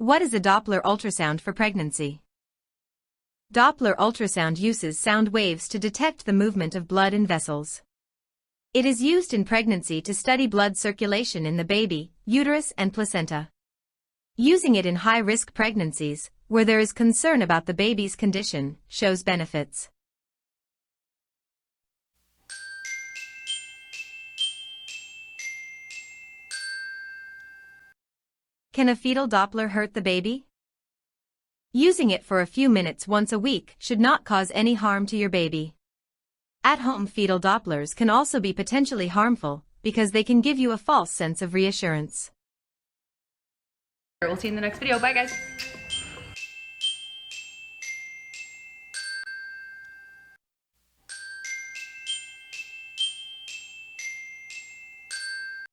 What is a Doppler ultrasound for pregnancy? Doppler ultrasound uses sound waves to detect the movement of blood in vessels. It is used in pregnancy to study blood circulation in the baby, uterus and placenta. Using it in high-risk pregnancies, where there is concern about the baby's condition, shows benefits. Can a fetal Doppler hurt the baby? Using it for a few minutes once a week should not cause any harm to your baby. At-home fetal Dopplers can also be potentially harmful because they can give you a false sense of reassurance. We'll see you in the next video. Bye, guys.